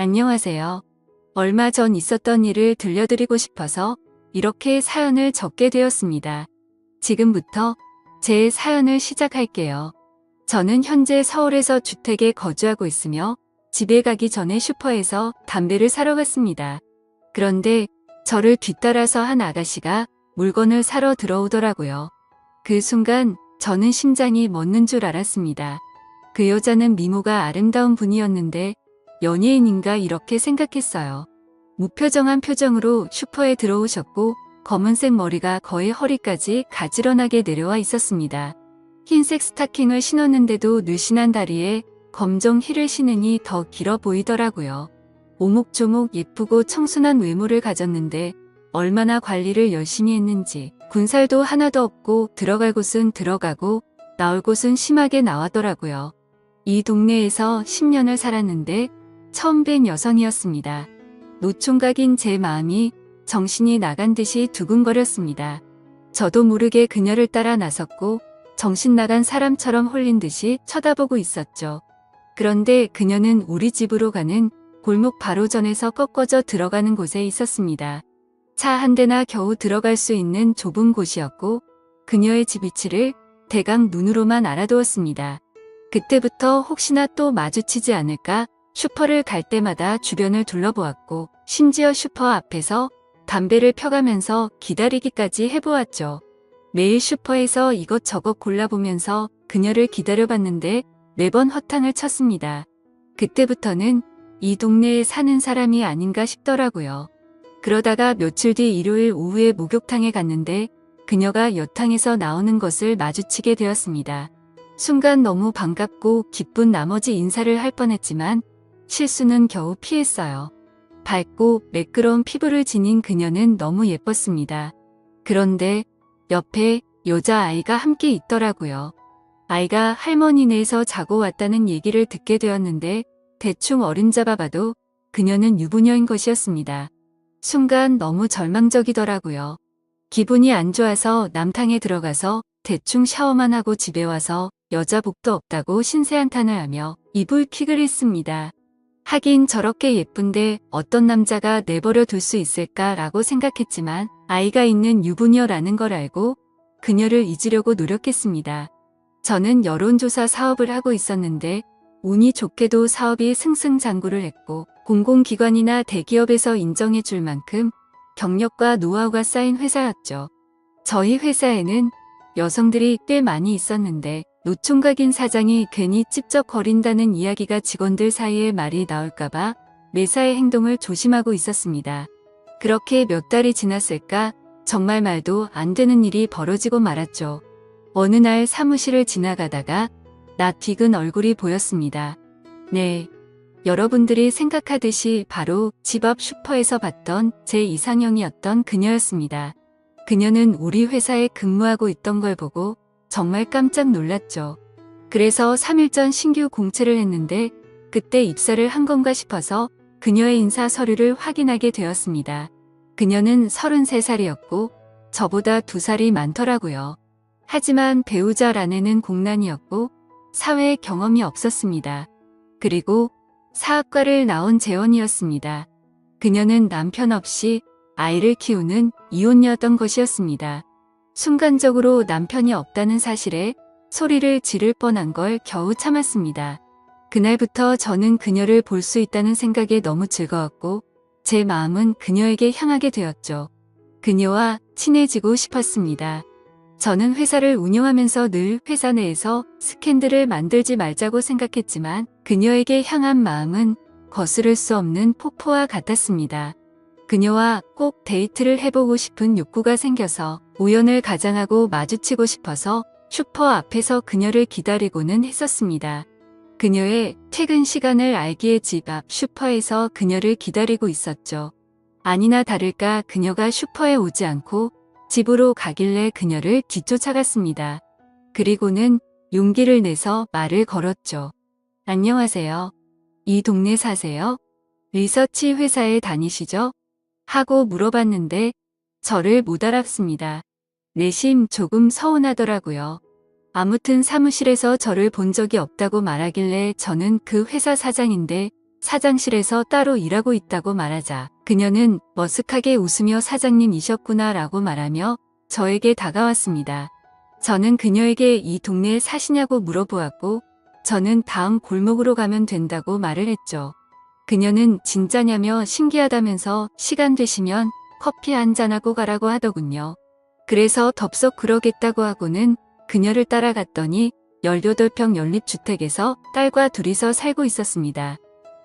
안녕하세요. 얼마 전 있었던 일을 들려드리고 싶어서 이렇게 사연을 적게 되었습니다. 지금부터 제 사연을 시작할게요. 저는 현재 서울에서 주택에 거주하고 있으며 집에 가기 전에 슈퍼에서 담배를 사러 갔습니다. 그런데 저를 뒤따라서 한 아가씨가 물건을 사러 들어오더라고요. 그 순간 저는 심장이 멎는 줄 알았습니다. 그 여자는 미모가 아름다운 분이었는데 연예인인가 이렇게 생각했어요. 무표정한 표정으로 슈퍼에 들어오셨고 검은색 머리가 거의 허리까지 가지런하게 내려와 있었습니다. 흰색 스타킹을 신었는데도 늘씬한 다리에 검정 힐을 신으니 더 길어 보이더라고요. 오목조목 예쁘고 청순한 외모를 가졌는데 얼마나 관리를 열심히 했는지 군살도 하나도 없고 들어갈 곳은 들어가고 나올 곳은 심하게 나왔더라고요. 이 동네에서 10년을 살았는데 처음 뵌 여성이었습니다. 노총각인 제 마음이 정신이 나간 듯이 두근거렸습니다. 저도 모르게 그녀를 따라 나섰고 정신 나간 사람처럼 홀린 듯이 쳐다보고 있었죠. 그런데 그녀는 우리 집으로 가는 골목 바로 전에서 꺾어져 들어가는 곳에 있었습니다. 차 한 대나 겨우 들어갈 수 있는 좁은 곳이었고 그녀의 집 위치를 대강 눈으로만 알아두었습니다. 그때부터 혹시나 또 마주치지 않을까 슈퍼를 갈 때마다 주변을 둘러보았고 심지어 슈퍼 앞에서 담배를 펴가면서 기다리기까지 해보았죠. 매일 슈퍼에서 이것저것 골라보면서 그녀를 기다려봤는데 매번 허탕을 쳤습니다. 그때부터는 이 동네에 사는 사람이 아닌가 싶더라고요. 그러다가 며칠 뒤 일요일 오후에 목욕탕에 갔는데 그녀가 여탕에서 나오는 것을 마주치게 되었습니다. 순간 너무 반갑고 기쁜 나머지 인사를 할 뻔했지만 실수는 겨우 피했어요. 밝고 매끄러운 피부를 지닌 그녀는 너무 예뻤습니다. 그런데 옆에 여자아이가 함께 있더라고요. 아이가 할머니네에서 자고 왔다는 얘기를 듣게 되었는데 대충 어림잡아 봐도 그녀는 유부녀인 것이었습니다. 순간 너무 절망적이더라고요. 기분이 안 좋아서 남탕에 들어가서 대충 샤워만 하고 집에 와서 여자복도 없다고 신세한탄을 하며 이불킥을 했습니다. 하긴 저렇게 예쁜데 어떤 남자가 내버려 둘 수 있을까라고 생각했지만 아이가 있는 유부녀라는 걸 알고 그녀를 잊으려고 노력했습니다. 저는 여론조사 사업을 하고 있었는데 운이 좋게도 사업이 승승장구를 했고 공공기관이나 대기업에서 인정해 줄 만큼 경력과 노하우가 쌓인 회사였죠. 저희 회사에는 여성들이 꽤 많이 있었는데 노총각인 사장이 괜히 찝쩍거린다는 이야기가 직원들 사이에 말이 나올까봐 매사의 행동을 조심하고 있었습니다. 그렇게 몇 달이 지났을까 정말 말도 안 되는 일이 벌어지고 말았죠. 어느 날 사무실을 지나가다가 낯익은 얼굴이 보였습니다. 네, 여러분들이 생각하듯이 바로 집 앞 슈퍼에서 봤던 제 이상형이었던 그녀였습니다. 그녀는 우리 회사에 근무하고 있던 걸 보고 정말 깜짝 놀랐죠. 그래서 3일 전 신규 공채를 했는데 그때 입사를 한 건가 싶어서 그녀의 인사 서류를 확인하게 되었습니다. 그녀는 33살이었고 저보다 2살이 많더라고요. 하지만 배우자 아내는 공란이었고 사회 경험이 없었습니다. 그리고 사학과를 나온 재원이었습니다. 그녀는 남편 없이 아이를 키우는 이혼녀였던 것이었습니다. 순간적으로 남편이 없다는 사실에 소리를 지를 뻔한 걸 겨우 참았습니다. 그날부터 저는 그녀를 볼 수 있다는 생각에 너무 즐거웠고 제 마음은 그녀에게 향하게 되었죠. 그녀와 친해지고 싶었습니다. 저는 회사를 운영하면서 늘 회사 내에서 스캔들을 만들지 말자고 생각했지만 그녀에게 향한 마음은 거스를 수 없는 폭포와 같았습니다. 그녀와 꼭 데이트를 해보고 싶은 욕구가 생겨서 우연을 가장하고 마주치고 싶어서 슈퍼 앞에서 그녀를 기다리고는 했었습니다. 그녀의 퇴근 시간을 알기에 집 앞 슈퍼에서 그녀를 기다리고 있었죠. 아니나 다를까 그녀가 슈퍼에 오지 않고 집으로 가길래 그녀를 뒤쫓아갔습니다. 그리고는 용기를 내서 말을 걸었죠. 안녕하세요. 이 동네 사세요? 리서치 회사에 다니시죠? 하고 물어봤는데 저를 못 알아봤습니다. 내심 조금 서운하더라고요. 아무튼 사무실에서 저를 본 적이 없다고 말하길래 저는 그 회사 사장인데 사장실에서 따로 일하고 있다고 말하자 그녀는 머쓱하게 웃으며 사장님이셨구나 라고 말하며 저에게 다가왔습니다. 저는 그녀에게 이 동네에 사시냐고 물어보았고 저는 다음 골목으로 가면 된다고 말을 했죠. 그녀는 진짜냐며 신기하다면서 시간 되시면 커피 한잔하고 가라고 하더군요. 그래서 덥석 그러겠다고 하고는 그녀를 따라갔더니 18평 연립주택에서 딸과 둘이서 살고 있었습니다.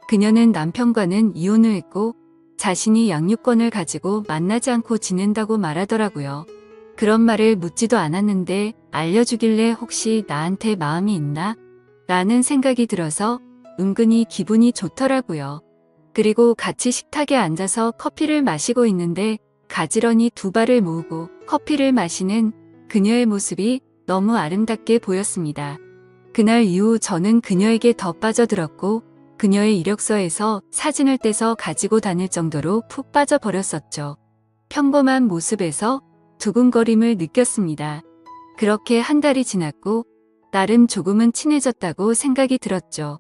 그녀는 남편과는 이혼을 했고 자신이 양육권을 가지고 만나지 않고 지낸다고 말하더라고요. 그런 말을 묻지도 않았는데 알려주길래 혹시 나한테 마음이 있나? 라는 생각이 들어서 은근히 기분이 좋더라고요. 그리고 같이 식탁에 앉아서 커피를 마시고 있는데 가지런히 두 발을 모으고 커피를 마시는 그녀의 모습이 너무 아름답게 보였습니다. 그날 이후 저는 그녀에게 더 빠져들었고 그녀의 이력서에서 사진을 떼서 가지고 다닐 정도로 푹 빠져버렸었죠. 평범한 모습에서 두근거림을 느꼈습니다. 그렇게 한 달이 지났고 나름 조금은 친해졌다고 생각이 들었죠.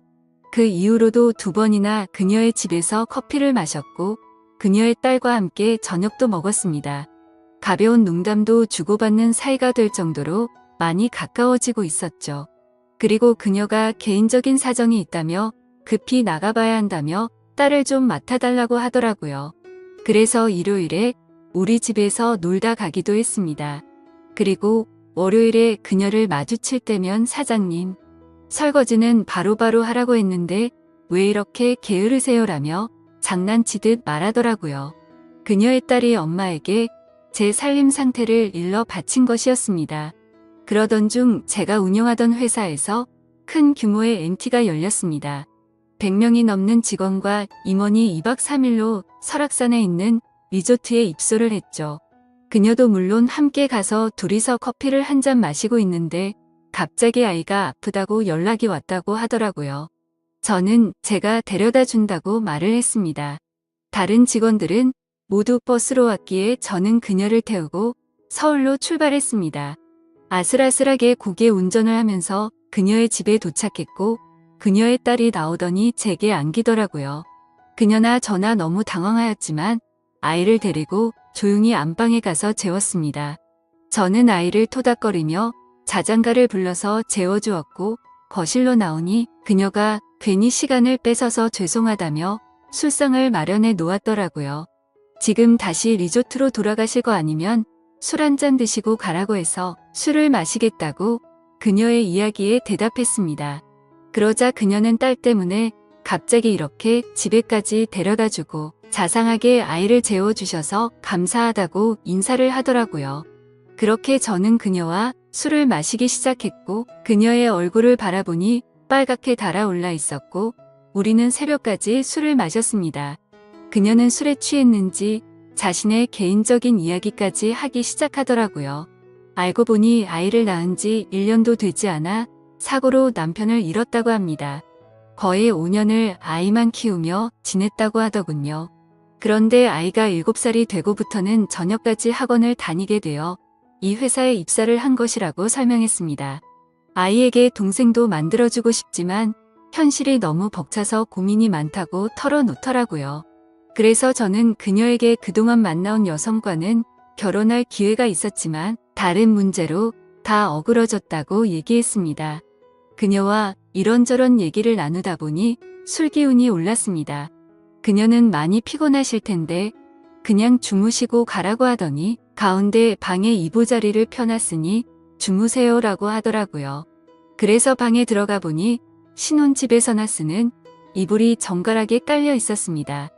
그 이후로도 2번이나 그녀의 집에서 커피를 마셨고 그녀의 딸과 함께 저녁도 먹었습니다. 가벼운 농담도 주고받는 사이가 될 정도로 많이 가까워지고 있었죠. 그리고 그녀가 개인적인 사정이 있다며 급히 나가봐야 한다며 딸을 좀 맡아달라고 하더라고요. 그래서 일요일에 우리 집에서 놀다 가기도 했습니다. 그리고 월요일에 그녀를 마주칠 때면 사장님, 설거지는 바로바로 하라고 했는데 왜 이렇게 게으르세요라며 장난치듯 말하더라고요. 그녀의 딸이 엄마에게 제 살림 상태를 일러 바친 것이었습니다. 그러던 중 제가 운영하던 회사에서 큰 규모의 MT가 열렸습니다. 100명이 넘는 직원과 임원이 2박 3일로 설악산에 있는 리조트에 입소를 했죠. 그녀도 물론 함께 가서 둘이서 커피를 한 잔 마시고 있는데 갑자기 아이가 아프다고 연락이 왔다고 하더라고요. 저는 제가 데려다 준다고 말을 했습니다. 다른 직원들은 모두 버스로 왔기에 저는 그녀를 태우고 서울로 출발했습니다. 아슬아슬하게 고개 운전을 하면서 그녀의 집에 도착했고 그녀의 딸이 나오더니 제게 안기더라고요. 그녀나 저나 너무 당황하였지만 아이를 데리고 조용히 안방에 가서 재웠습니다. 저는 아이를 토닥거리며 자장가를 불러서 재워주었고 거실로 나오니 그녀가 괜히 시간을 뺏어서 죄송하다며 술상을 마련해 놓았더라고요. 지금 다시 리조트로 돌아가실 거 아니면 술 한 잔 드시고 가라고 해서 술을 마시겠다고 그녀의 이야기에 대답했습니다. 그러자 그녀는 딸 때문에 갑자기 이렇게 집에까지 데려다주고 자상하게 아이를 재워주셔서 감사하다고 인사를 하더라고요. 그렇게 저는 그녀와 술을 마시기 시작했고 그녀의 얼굴을 바라보니 빨갛게 달아올라 있었고 우리는 새벽까지 술을 마셨습니다. 그녀는 술에 취했는지 자신의 개인적인 이야기까지 하기 시작하더라고요. 알고 보니 아이를 낳은 지 1년도 되지 않아 사고로 남편을 잃었다고 합니다. 거의 5년을 아이만 키우며 지냈다고 하더군요. 그런데 아이가 7살이 되고부터는 저녁까지 학원을 다니게 되어 이 회사에 입사를 한 것이라고 설명했습니다. 아이에게 동생도 만들어주고 싶지만 현실이 너무 벅차서 고민이 많다고 털어놓더라고요. 그래서 저는 그녀에게 그동안 만나온 여성과는 결혼할 기회가 있었지만 다른 문제로 다 어그러졌다고 얘기했습니다. 그녀와 이런저런 얘기를 나누다 보니 술 기운이 올랐습니다. 그녀는 많이 피곤하실 텐데 그냥 주무시고 가라고 하더니 가운데 방에 이부자리를 펴놨으니 주무세요라고 하더라고요. 그래서 방에 들어가 보니 신혼집에서나 쓰는 이불이 정갈하게 깔려 있었습니다.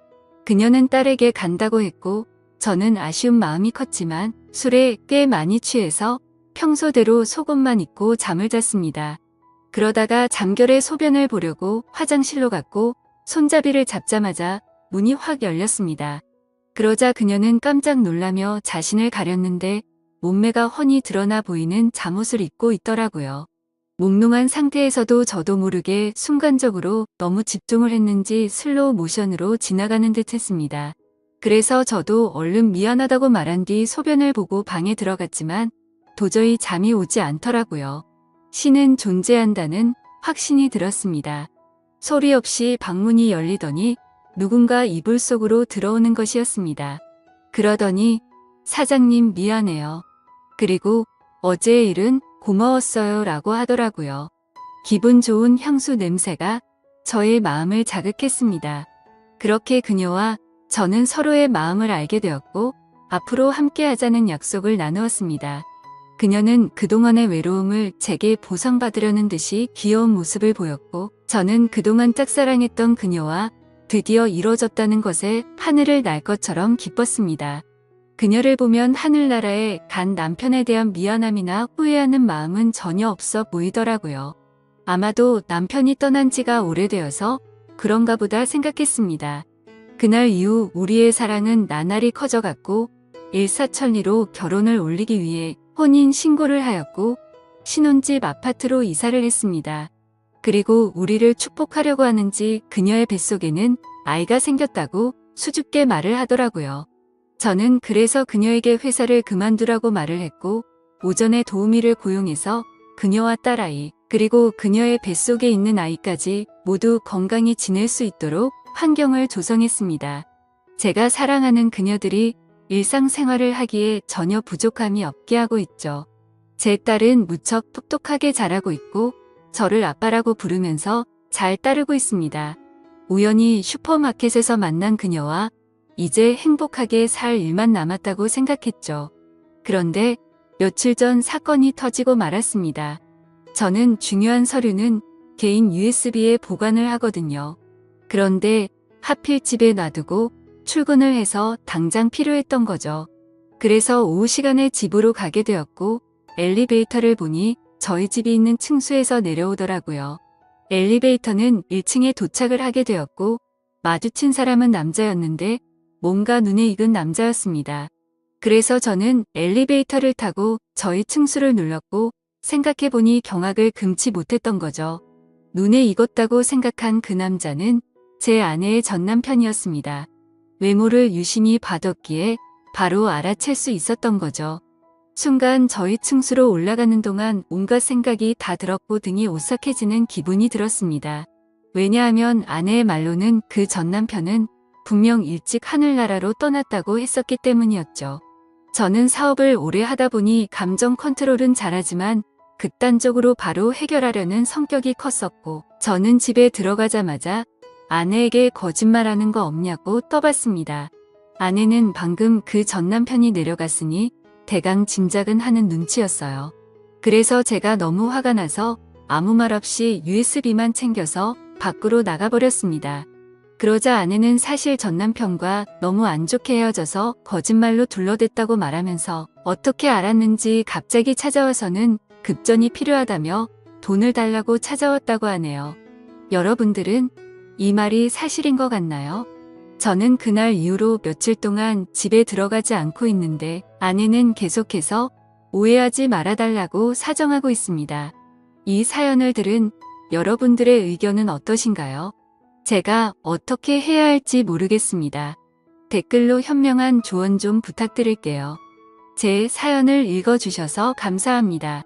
그녀는 딸에게 간다고 했고 저는 아쉬운 마음이 컸지만 술에 꽤 많이 취해서 평소대로 속옷만 입고 잠을 잤습니다. 그러다가 잠결에 소변을 보려고 화장실로 갔고 손잡이를 잡자마자 문이 확 열렸습니다. 그러자 그녀는 깜짝 놀라며 자신을 가렸는데 몸매가 훤히 드러나 보이는 잠옷을 입고 있더라고요. 몽롱한 상태에서도 저도 모르게 순간적으로 너무 집중을 했는지 슬로우 모션으로 지나가는 듯 했습니다. 그래서 저도 얼른 미안하다고 말한 뒤 소변을 보고 방에 들어갔지만 도저히 잠이 오지 않더라고요. 신은 존재한다는 확신이 들었습니다. 소리 없이 방문이 열리더니 누군가 이불 속으로 들어오는 것이었습니다. 그러더니 사장님 미안해요. 그리고 어제의 일은 고마웠어요 라고 하더라고요. 기분 좋은 향수 냄새가 저의 마음을 자극했습니다. 그렇게 그녀와 저는 서로의 마음을 알게 되었고 앞으로 함께 하자는 약속을 나누었습니다. 그녀는 그동안의 외로움을 제게 보상받으려는 듯이 귀여운 모습을 보였고 저는 그동안 짝사랑했던 그녀와 드디어 이뤄졌다는 것에 하늘을 날 것처럼 기뻤습니다. 그녀를 보면 하늘나라에 간 남편에 대한 미안함이나 후회하는 마음은 전혀 없어 보이더라고요. 아마도 남편이 떠난 지가 오래되어서 그런가 보다 생각했습니다. 그날 이후 우리의 사랑은 나날이 커져갔고 일사천리로 결혼을 올리기 위해 혼인 신고를 하였고 신혼집 아파트로 이사를 했습니다. 그리고 우리를 축복하려고 하는지 그녀의 뱃속에는 아이가 생겼다고 수줍게 말을 하더라고요. 저는 그래서 그녀에게 회사를 그만두라고 말을 했고 오전에 도우미를 고용해서 그녀와 딸아이 그리고 그녀의 뱃속에 있는 아이까지 모두 건강히 지낼 수 있도록 환경을 조성했습니다. 제가 사랑하는 그녀들이 일상생활을 하기에 전혀 부족함이 없게 하고 있죠. 제 딸은 무척 똑똑하게 자라고 있고 저를 아빠라고 부르면서 잘 따르고 있습니다. 우연히 슈퍼마켓에서 만난 그녀와 이제 행복하게 살 일만 남았다고 생각했죠. 그런데 며칠 전 사건이 터지고 말았습니다. 저는 중요한 서류는 개인 USB에 보관을 하거든요. 그런데 하필 집에 놔두고 출근을 해서 당장 필요했던 거죠. 그래서 오후 시간에 집으로 가게 되었고 엘리베이터를 보니 저희 집이 있는 층수에서 내려오더라고요. 엘리베이터는 1층에 도착을 하게 되었고 마주친 사람은 남자였는데 뭔가 눈에 익은 남자였습니다. 그래서 저는 엘리베이터를 타고 저희 층수를 눌렀고 생각해보니 경악을 금치 못했던 거죠. 눈에 익었다고 생각한 그 남자는 제 아내의 전 남편이었습니다. 외모를 유심히 봐뒀기에 바로 알아챌 수 있었던 거죠. 순간 저희 층수로 올라가는 동안 온갖 생각이 다 들었고 등이 오싹해지는 기분이 들었습니다. 왜냐하면 아내의 말로는 그 전 남편은 분명 일찍 하늘나라로 떠났다고 했었기 때문이었죠. 저는 사업을 오래 하다 보니 감정 컨트롤은 잘하지만 극단적으로 바로 해결하려는 성격이 컸었고 저는 집에 들어가자마자 아내에게 거짓말하는 거 없냐고 떠봤습니다. 아내는 방금 그 전 남편이 내려갔으니 대강 짐작은 하는 눈치였어요. 그래서 제가 너무 화가 나서 아무 말 없이 USB만 챙겨서 밖으로 나가버렸습니다. 그러자 아내는 사실 전 남편과 너무 안 좋게 헤어져서 거짓말로 둘러댔다고 말하면서 어떻게 알았는지 갑자기 찾아와서는 급전이 필요하다며 돈을 달라고 찾아왔다고 하네요. 여러분들은 이 말이 사실인 것 같나요? 저는 그날 이후로 며칠 동안 집에 들어가지 않고 있는데 아내는 계속해서 오해하지 말아달라고 사정하고 있습니다. 이 사연을 들은 여러분들의 의견은 어떠신가요? 제가 어떻게 해야 할지 모르겠습니다. 댓글로 현명한 조언 좀 부탁드릴게요. 제 사연을 읽어주셔서 감사합니다.